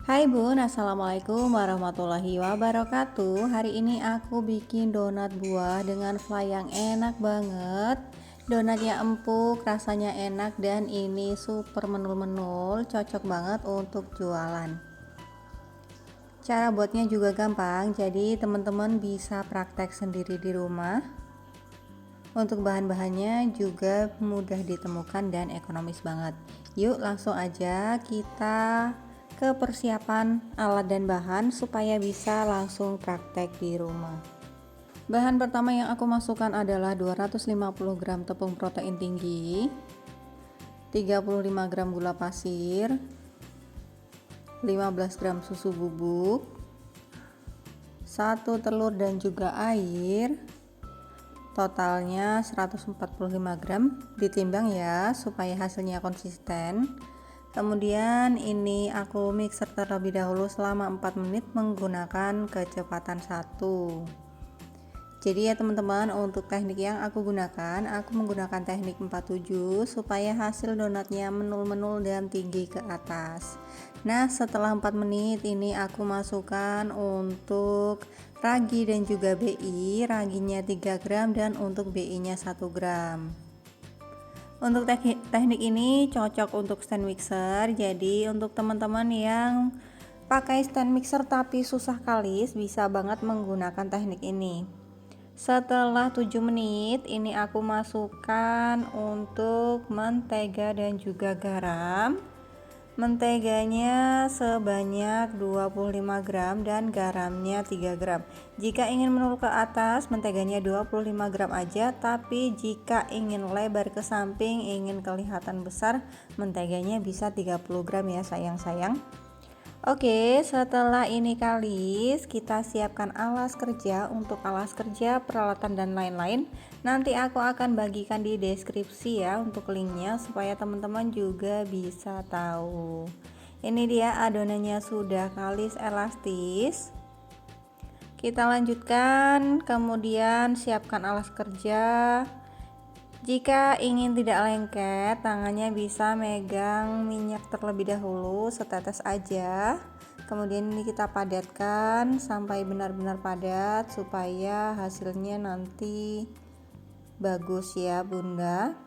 Hai Bun, Assalamualaikum warahmatullahi wabarakatuh. Hari ini aku bikin donat buah dengan fly yang enak banget. Donatnya empuk, rasanya enak, dan ini super menul-menul, cocok banget untuk jualan. Cara buatnya juga gampang, jadi teman-teman bisa praktek sendiri di rumah. Untuk bahan-bahannya juga mudah ditemukan dan ekonomis banget. Yuk langsung aja kita ke persiapan alat dan bahan supaya bisa langsung praktek di rumah. Bahan pertama yang aku masukkan adalah 250 gram tepung protein tinggi, 35 gram gula pasir, 15 gram susu bubuk, 1 telur dan juga air. Totalnya 145 gram, ditimbang ya supaya hasilnya konsisten. Kemudian ini aku mixer terlebih dahulu selama 4 menit menggunakan kecepatan 1. Jadi ya teman-teman, untuk teknik yang aku menggunakan teknik 47 supaya hasil donatnya menul-menul dan tinggi ke atas. Nah, setelah 4 menit ini aku masukkan untuk ragi dan juga BI. Raginya 3 gram dan untuk BI-nya 1 gram. Untuk teknik ini cocok untuk stand mixer. Jadi untuk teman-teman yang pakai stand mixer tapi susah kalis, bisa banget menggunakan teknik ini. Setelah 7 menit ini aku masukkan untuk mentega dan juga garam. Menteganya sebanyak 25 gram dan garamnya 3 gram. Jika ingin menurun ke atas, menteganya 25 gram aja, tapi jika ingin lebar ke samping, ingin kelihatan besar, menteganya bisa 30 gram ya sayang-sayang. Oke, setelah ini kalis, kita siapkan alas kerja. Untuk alas kerja, peralatan dan lain-lain nanti aku akan bagikan di deskripsi ya untuk linknya supaya teman-teman juga bisa tahu. Ini dia adonannya sudah kalis elastis. Kita lanjutkan, kemudian siapkan alas kerja. Jika ingin tidak lengket, tangannya bisa megang minyak terlebih dahulu setetes aja. Kemudian ini kita padatkan sampai benar-benar padat supaya hasilnya nanti bagus ya Bunda.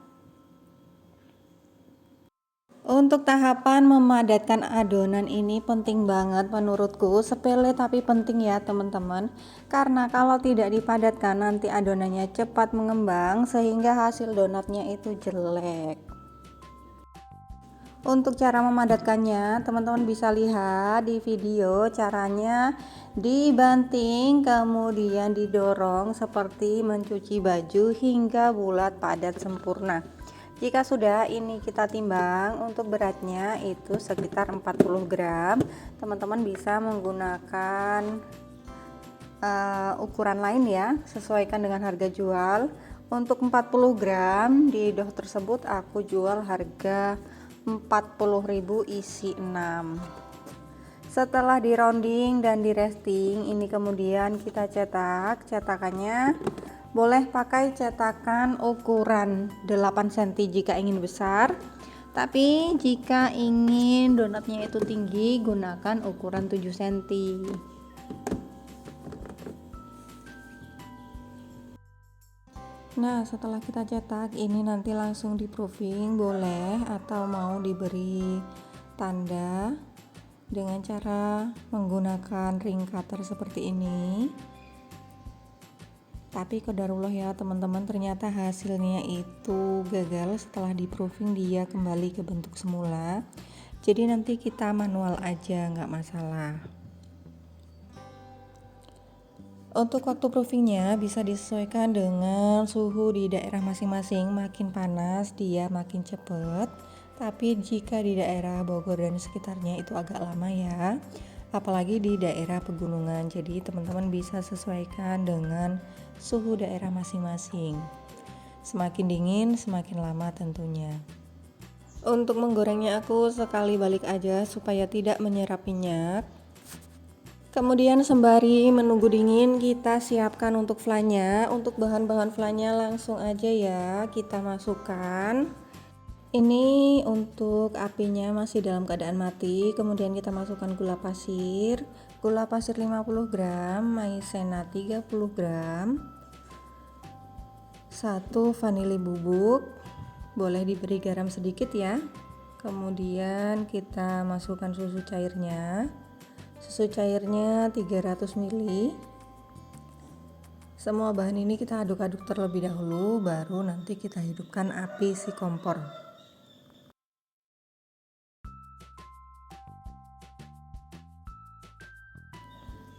Untuk tahapan memadatkan adonan ini penting banget menurutku, sepele tapi penting ya teman-teman, karena kalau tidak dipadatkan nanti adonannya cepat mengembang sehingga hasil donatnya itu jelek. Untuk cara memadatkannya teman-teman bisa lihat di video, caranya dibanting kemudian didorong seperti mencuci baju hingga bulat padat sempurna. Jika sudah, ini kita timbang. Untuk beratnya itu sekitar 40 gram. Teman-teman bisa menggunakan ukuran lain ya, sesuaikan dengan harga jual. Untuk 40 gram di doh tersebut aku jual harga 40.000 isi 6. Setelah di rounding dan di resting, ini kemudian kita cetak. Cetakannya boleh pakai cetakan ukuran 8 cm jika ingin besar, tapi jika ingin donatnya itu tinggi gunakan ukuran 7 cm. Nah, setelah kita cetak ini nanti langsung di proofing boleh, atau mau diberi tanda dengan cara menggunakan ring cutter seperti ini. Tapi qadarullah ya teman-teman, ternyata hasilnya itu gagal. Setelah di proofing dia kembali ke bentuk semula, jadi nanti kita manual aja, nggak masalah. Untuk waktu proofingnya bisa disesuaikan dengan suhu di daerah masing-masing. Makin panas dia makin cepet, tapi jika di daerah Bogor dan sekitarnya itu agak lama ya, apalagi di daerah pegunungan. Jadi teman-teman bisa sesuaikan dengan suhu daerah masing-masing. Semakin dingin semakin lama tentunya. Untuk menggorengnya aku sekali balik aja supaya tidak menyerap minyak. Kemudian sembari menunggu dingin kita siapkan untuk flannya. Untuk bahan-bahan flannya langsung aja ya kita masukkan. Ini untuk apinya masih dalam keadaan mati, kemudian kita masukkan gula pasir 50 gram, maizena 30 gram, 1 vanili bubuk, boleh diberi garam sedikit ya. Kemudian kita masukkan susu cairnya 300 ml. Semua bahan ini kita aduk-aduk terlebih dahulu, baru nanti kita hidupkan api si kompor.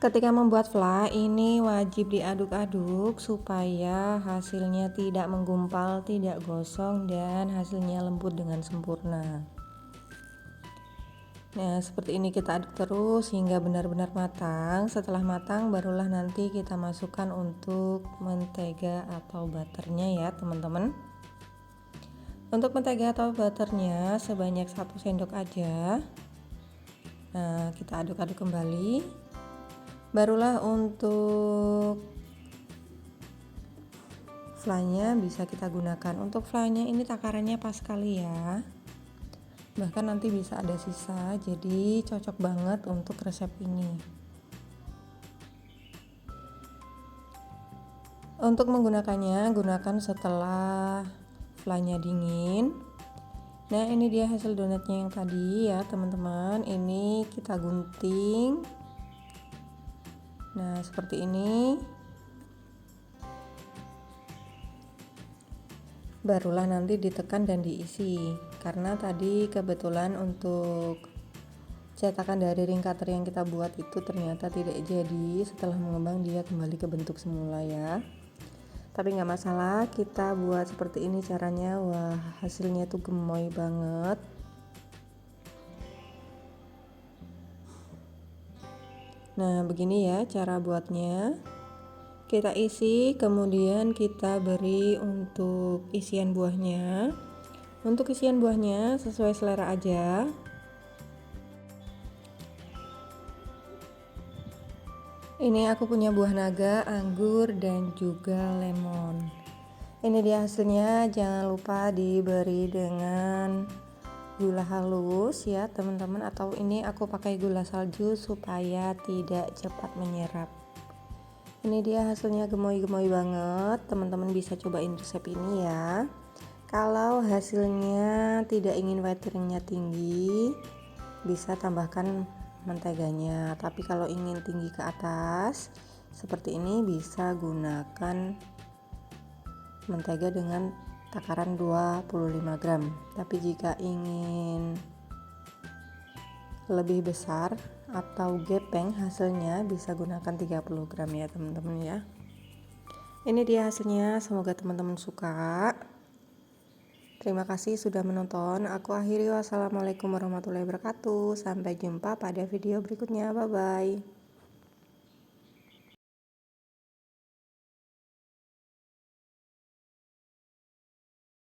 Ketika membuat fla ini wajib diaduk-aduk supaya hasilnya tidak menggumpal, tidak gosong, dan hasilnya lembut dengan sempurna. Nah, seperti ini kita aduk terus hingga benar-benar matang. Setelah matang barulah nanti kita masukkan untuk mentega atau butternya ya teman-teman. Untuk mentega atau butternya sebanyak 1 sendok aja. Nah, kita aduk-aduk kembali. Barulah untuk flanya bisa kita gunakan. Untuk flanya ini takarannya pas sekali ya, bahkan nanti bisa ada sisa, jadi cocok banget untuk resep ini. Untuk menggunakannya, gunakan setelah flanya dingin. Nah, ini dia hasil donatnya yang tadi ya teman-teman. Ini kita gunting. Nah, seperti ini. Barulah nanti ditekan dan diisi. Karena tadi kebetulan untuk cetakan dari ring cutter yang kita buat itu ternyata tidak jadi. Setelah mengembang dia kembali ke bentuk semula ya. Tapi nggak masalah, kita buat seperti ini caranya. Wah, hasilnya tuh gemoy banget. Nah, begini ya cara buatnya. Kita isi, kemudian kita beri untuk isian buahnya. Untuk isian buahnya sesuai selera aja. Ini aku punya buah naga, anggur, dan juga lemon. Ini dia hasilnya. Jangan lupa diberi dengan gula halus ya teman-teman, atau ini aku pakai gula salju supaya tidak cepat menyerap. Ini dia hasilnya, gemoy-gemoy banget. Teman-teman bisa cobain resep ini ya. Kalau hasilnya tidak ingin white ringnya tinggi, bisa tambahkan menteganya. Tapi kalau ingin tinggi ke atas seperti ini, bisa gunakan mentega dengan takaran 25 gram. Tapi jika ingin lebih besar atau gepeng hasilnya, bisa gunakan 30 gram ya teman-teman ya. Ini dia hasilnya, semoga teman-teman suka. Terima kasih sudah menonton. Aku akhiri, wassalamualaikum warahmatullahi wabarakatuh. Sampai jumpa pada video berikutnya. Bye bye.